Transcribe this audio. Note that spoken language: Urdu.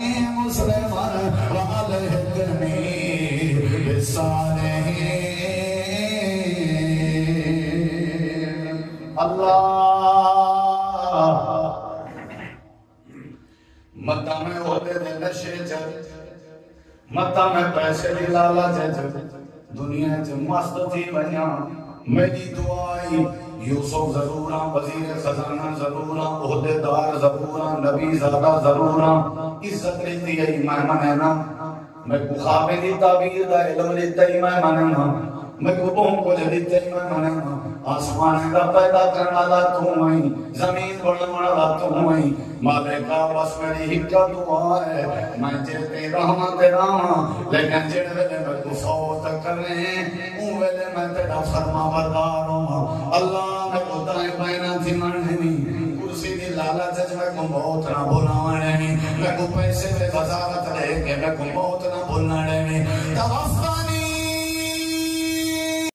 مسلمان وعلیکمی بصالحین اللہ متا میں ہوتے دے نشے چل متا میں پیسے دی لالچ دنیا چ مست تھی ونیا میری دعائی یوسف ضروراں وزیر خزانہ ضروراں عہدیدار ضروراں نبی زادہ ضروراں عزت لیتی ہے میں منینا میں کو خواب دی تعبیر دا علم لیتا ہی میں منینا میں کو بہن کو جلیتا ہی میں منینا آسمان دا پیدا کرنا والا تو ہی زمین بڑھنا والا تو ہی مالکہ بس میری حکا دعا ہے میں جیتے رحمت راہاں لیکن جن ویلے میں کو فوت کرنے ان ویلے میں تیرا فرما بردار ہوں اللہ میں کو دائیں بائنا تھی منہنی کرسی دی لالا چچ میں کو موت نہ بھولانے میں کو پیسے میں وزارت لے کے میں کو موت نہ بھولنے میں